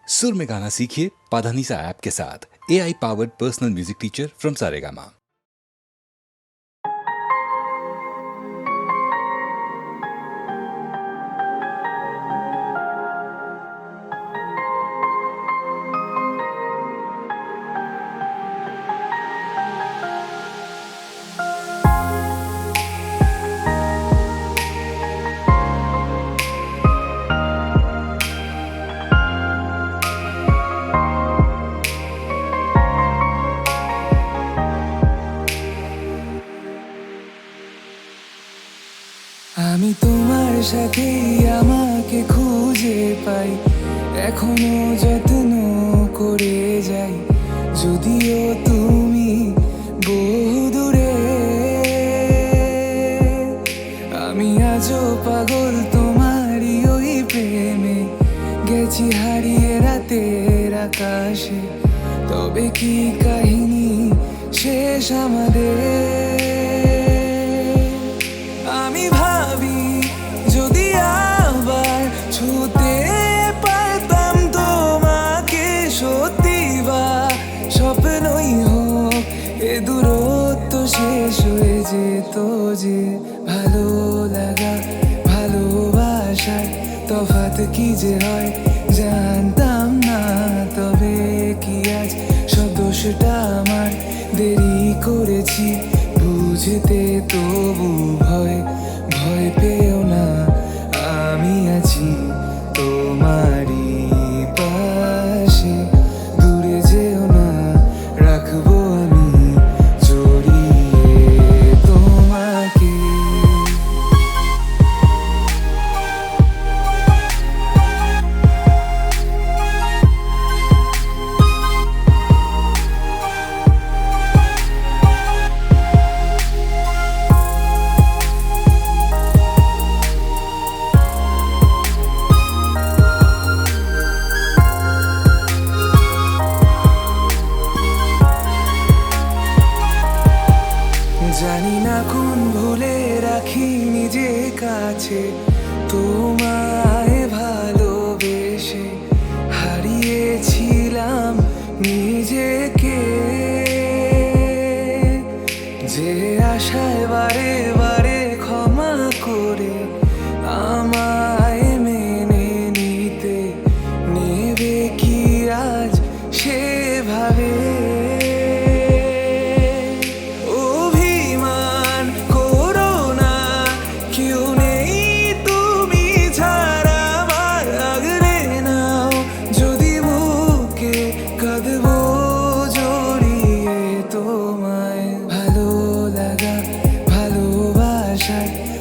सुर में गाना सीखिए पाधानीसा ऐप के साथ। AI powered personal music teacher from Saregama. আমি তোমার সাথে আমাকে খুঁজে পাই, এখনো যত্ন করে যাই, যদিও তুমি বহু দূরে। আমি আজও পাগল তোমারই ওই প্রেমে, গেছি হারিয়ে রাতের আকাশে। তবে কি কাহিনী শেষ আমাদের? আমি ভাবি যদি আবার ছুতে পারতাম তোমাকে, সত্যি বা স্বপ্নই হোক এ দূরত্ব শেষ হয়ে যেত যে। ভালো লাগা ভালোবাসার তফাৎ কি যে হয় জানতাম না। তবে কি আজ সব দোষটা আমার, দেরি করেছি বুঝতে, তবু ভয় ভয় পেও না, আমি আছি তোমারই পাশে। দূরে যেও না, রাখবো আমি জড়িয়ে তোমাকে। জানি না কোন ভুলে রাখি নিজে কাছে, তোমায় ভালোবেসে হারিয়েছিলাম নিজেকে। যে আশায় বারে বারে ক্ষমা করে আমায় মেনে নিতে, নেবে কি আজ সেভাবে?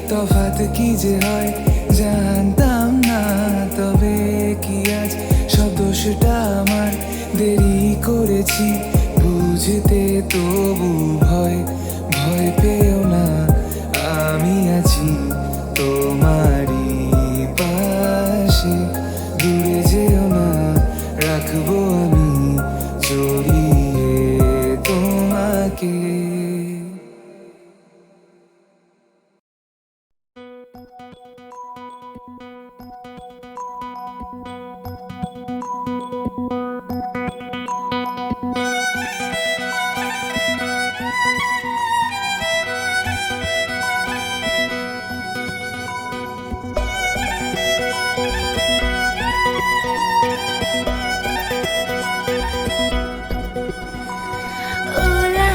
তফাৎ কি যে হয় জানতাম না। তবে কি আজ সব দোষটা আমার, দেরি করেছি বুঝতে, তবু ভয় ভয় পেও না, আমি আছি তোমারই পাশে। দূরে যেও না, রাখবো আমি জড়িয়ে তোমাকে। Ooh la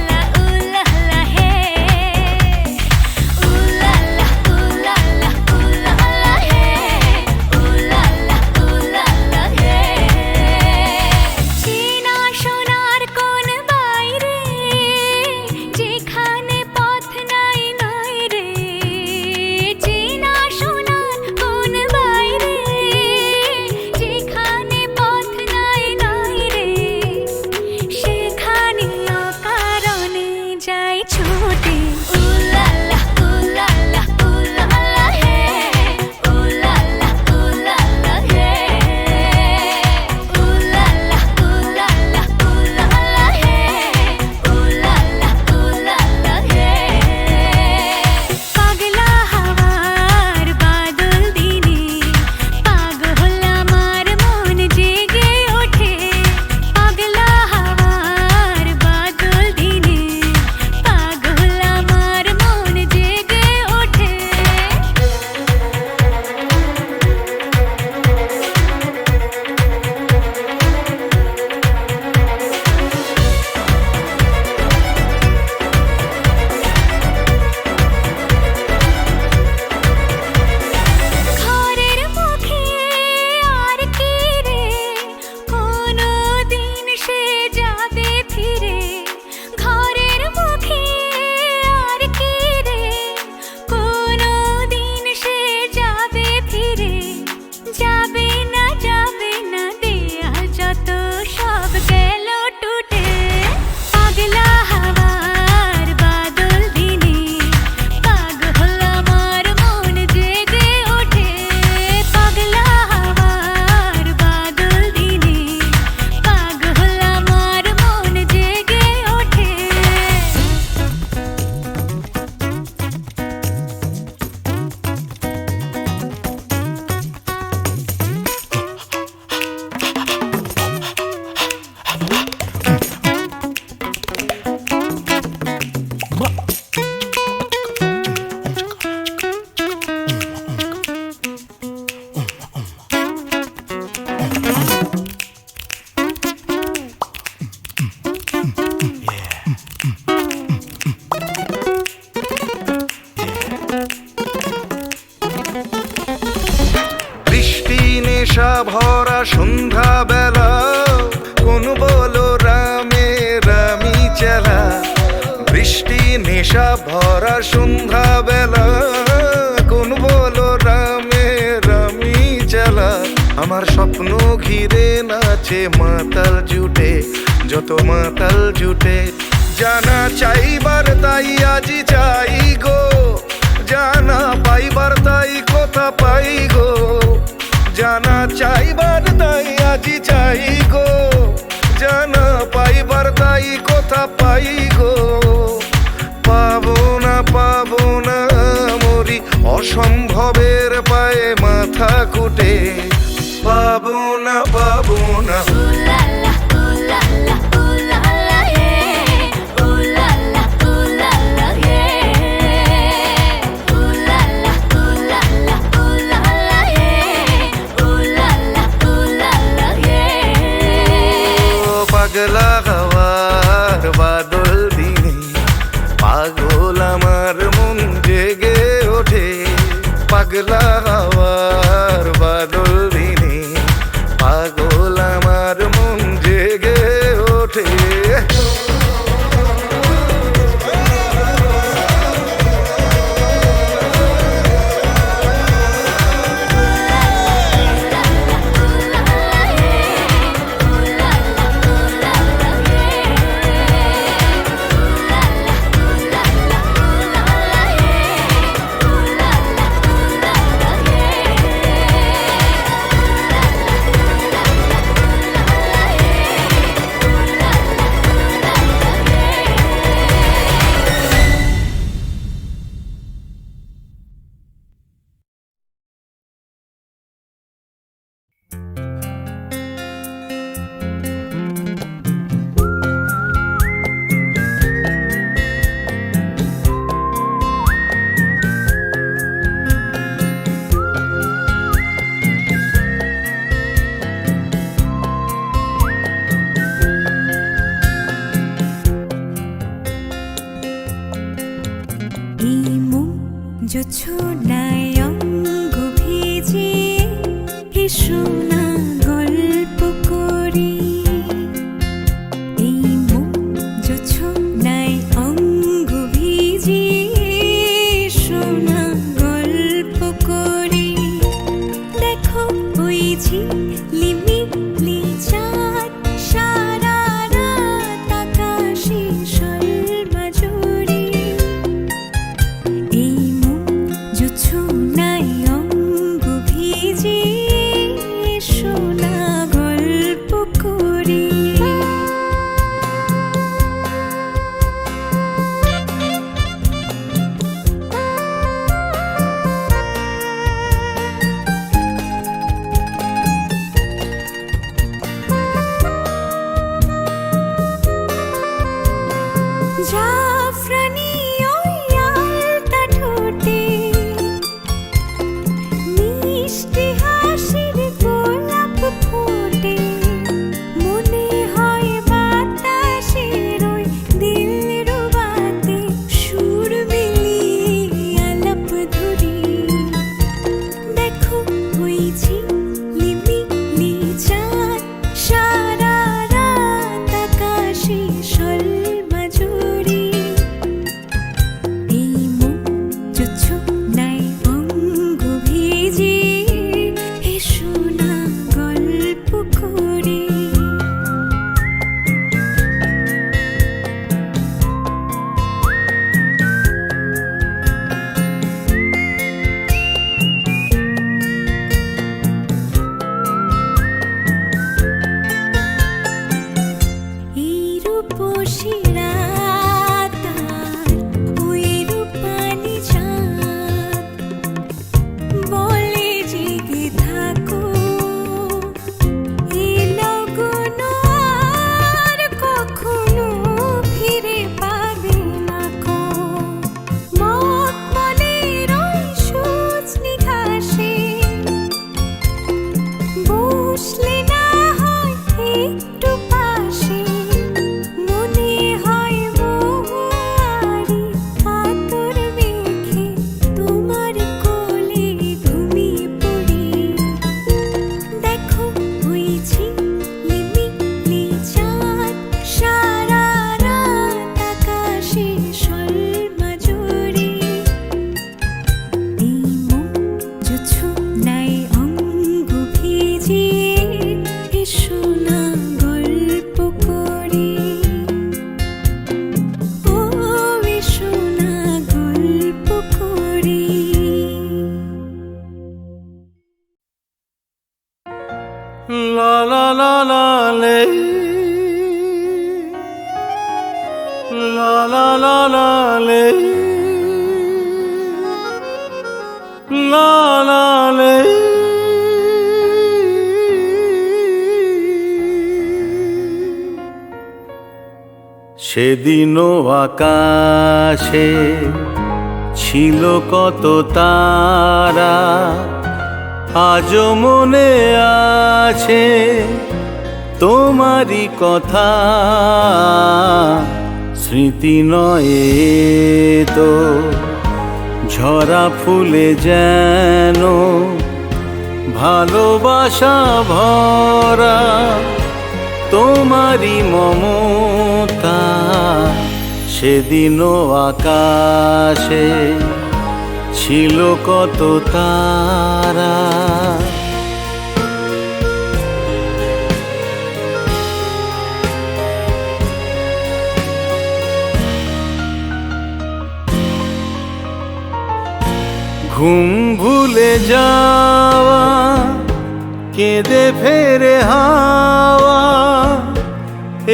la, ooh la la, hey. বৃষ্টি নেশা ভরা সন্ধ্যা বেলা, কোন বলো রামের আমি চালা। আমার স্বপ্ন ঘিরে নাচে মাতাল জুটে, যত মাতাল জুটে। জানা চাইবার তাই আজি চাই গো, জানা পাইবার তাই কথা পাই গো। জানা চাইবার তাই আজি চাই গো, জানা পাইবার তাই কথা পাই গো। পাবো না মরি অসম্ভবের পায়ে মাথা কুটে। পাবো না পাগলা হওয়ার বাদল দিনে পাগল আমার মন জেগে ওঠে। পাগলা হওয়ার বাদল দিনে পাগল আমার মন জেগে ওঠে। বসলে না হয় একটু পাশে, মনে হয় লা লা লা লে লা লা লে সেদিনও আকাশে ছিল কত তারা, আজও মনে আছে তোমারই কথা। স্মৃতি নয় তো ঝরা ফুলে যেন ভালোবাসা ভরা, তোমারই মমতা সেদিনও আকাশে ছিল কত তারা। ঘুম ভুলে যাওয়া, কেঁদে ফেরে হাওয়া,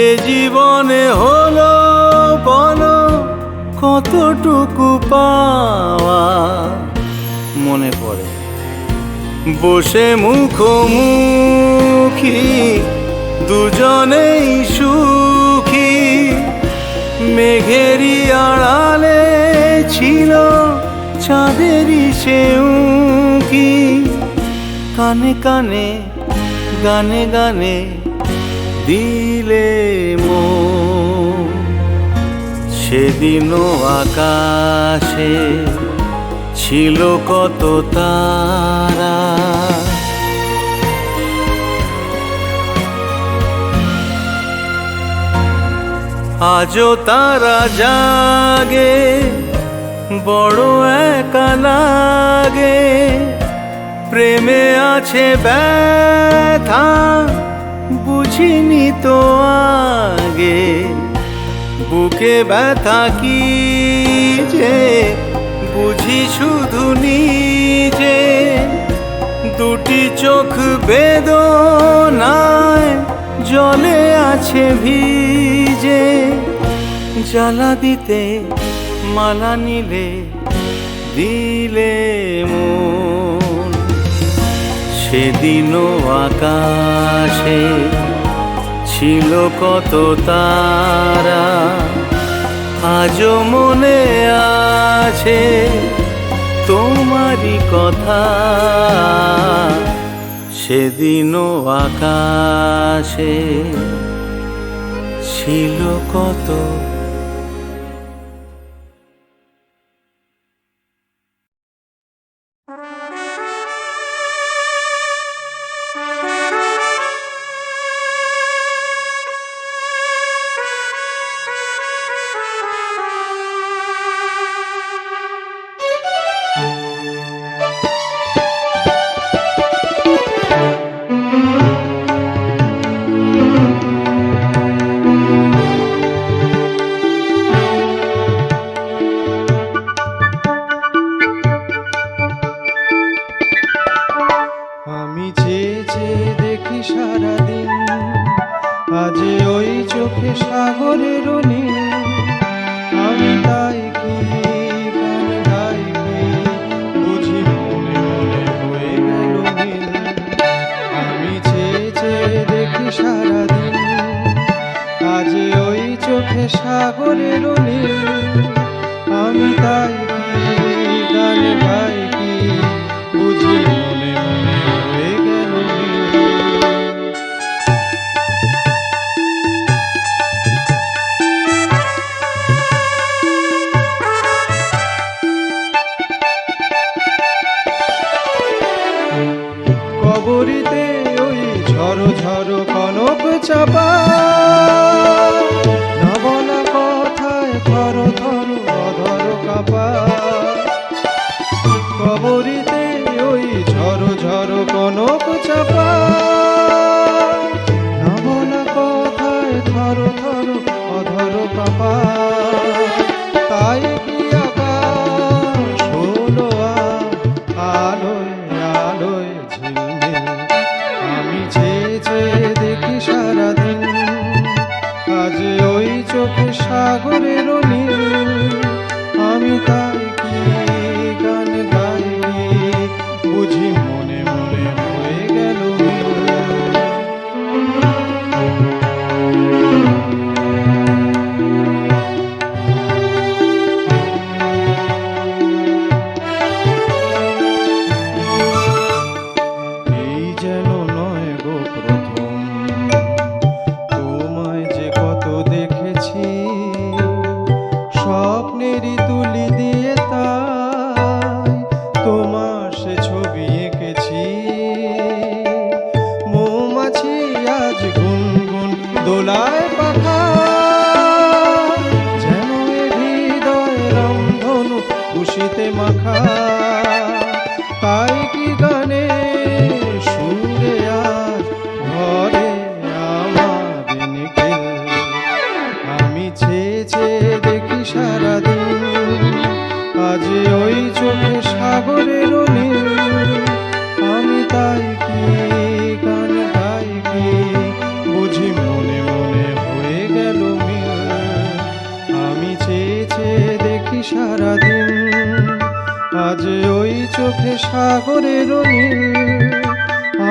এ জীবনে হলো বলো কতটুকু পাওয়া। মনে পড়ে বসে মুখোমুখি দুজনেই সুখী, মেঘেরই আড়ালে ছিল চাঁদেরই সেউকি। কানে কানে গানে গানে দিলে মন, সেদিনও আকাশে ছিল কত তারা। আজও তারা জাগে, বড় একা লাগে, প্রেমে আছে ব্যথা বুঝিনি তো আগে। বুকে ব্যথা কি যে বুঝি শুধু নিজে, দুটি চোখ বেদনায় জলে আছে ভিজে। জ্বালা দিতে মালা নিলে দিলে মন, সেদিনও আকাশে ছিল কত তারা, আজও মনে আছে তোমারই কথা। সেদিনও আকাশে ছিল কত। আমি চেয়ে চেয়ে দেখি সারাদিন, আজ ওই চোখে সাগরের নীল। আমি তাই কি গান গাই কি, বুঝি মনে মনে হয়ে গেল নীল। আমি চেয়ে চেয়ে দেখি সারাদিন, আজ ওই চোখে সাগরের নীল। আমি তাই কি গান গাই কি, বুঝি মনে মনে হয়ে গেল নীল। কবরিতে ওই ঝড়ো ঝড়ো কনক চাপা, না বলা কথায় থর থর অধর কাপা। কবরিতে ওই ঝড়ো ঝড়ো কনক চাপা, না বলা কথায় থর থর অধর কাপা। তাই কি আকাশ হলো আলোয় আলোয় ঝিলমিল। আমি চেয়ে চেয়ে দেখি সারাদিন, আজ ওই চোখে সাগরের নীল, আমি তাই কি গান গাই কি বুঝি মনে মনে হয়ে গেল মিল। এই যেন নয় গো প্রথম তোমায় যে কত দেখেছি, স্বপ্নেরই তুলি দিয়ে তাই তোমার সে ছবি এঁকেছি। মৌমাছি আজ গুনগুন দোলায় পাখা, যেন এ হৃদয় রংধনু খুশিতে মাখা। তাই কি গানে সুরে আজ ঘরে আমার নিখিল, আমি চেয়ে চেয়ে দেখি সারাদিন আজ ওই চোখে সাগরের নীল, আমি তাই কি গান গাই কি বুঝি মনে মনে হয়ে গেল মিল। আমি চেয়ে চেয়ে দেখি সারাদিন আজ ওই চোখে সাগরের নীল,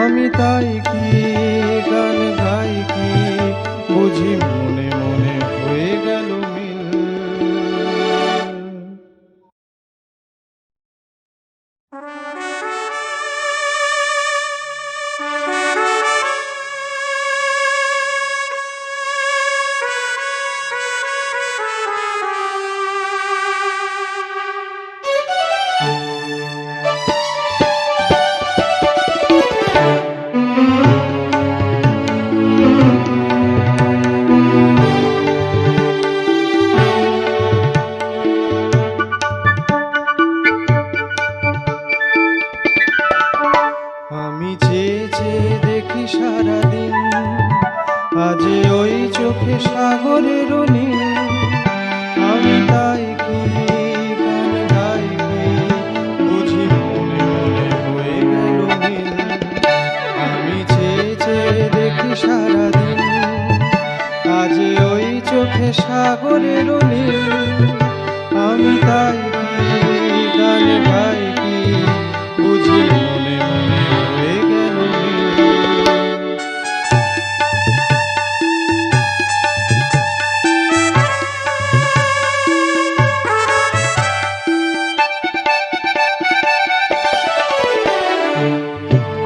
আমি তাই কি গান গাই কি বুঝি মনে মনে হয়ে গেল মিল। আমি চেয়ে চেয়ে দেখি সারাদিন আজ ওই চোখে সাগরের নীল, আমি তাই কি গান গাই কি বুঝি মনে মনে হয়ে গেল মিল। আমি চেয়ে চেয়ে দেখি সারাদিন আজ ওই চোখে সাগরের নীল, আমি তাই কি গান গাই কি বুঝি মনে মনে হয়ে গেল মিল।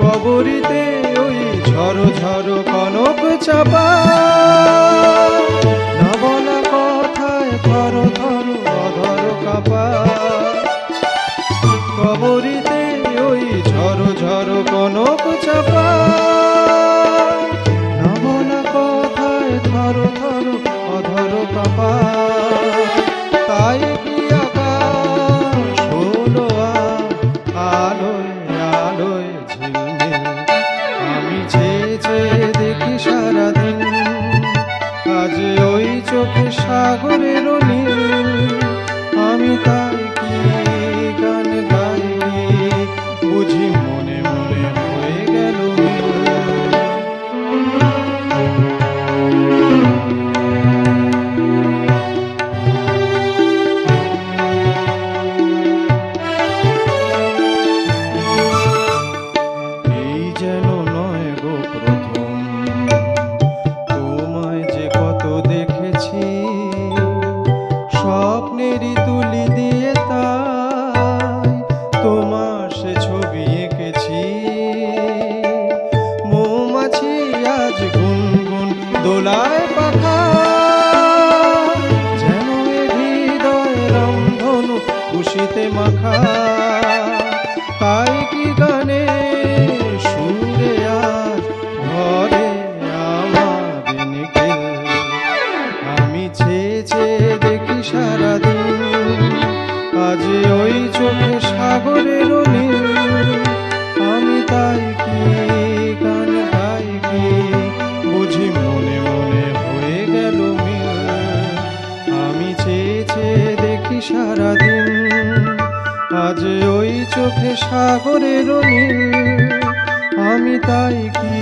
কবরীতে ওই ঝড়ো ঝড়ো কনক চাপা, না বলা কথায় থর থর অধর কাপা। কবরীতে ওই ঝড়ো ঝড়ো কনক চাপা, না বলা কথায় থর থর অধর কাপা। তাই কি আকাশ হলো আলোয় আলোয় ঝিলমিল, আমি চেয়ে চেয়ে দেখি সারাদিন আজ ওই চোখে সাগরের নীল, আমি তাই কি গান গাই কি বুঝি মনে মনে হয়ে গেল মিল। এই যেন নয় গো প্রথম তোমায় যে কত দেখেছি, স্বপ্নেরই তুলি দিয়ে তাই তোমার সে ছবি এঁকেছি। মৌমাছি আজ গুনগুন দোলায় পাখা, যেন এ হৃদয় রংধনু খুশিতে মাখা। তাই কি গানে সুরে আজ ঘরে আমার নিখিল, আমি চেয়ে চেয়ে দেখি সারাদিন আজ ওই চোখে সাগরের নীল, আমি তাই কি গান গাই কি বুঝি মনে মনে হয়ে গেল মিল। আমি চেয়ে চেয়ে দেখি সারাদিন আজ ওই চোখে সাগরের নীল, আমি তাই কি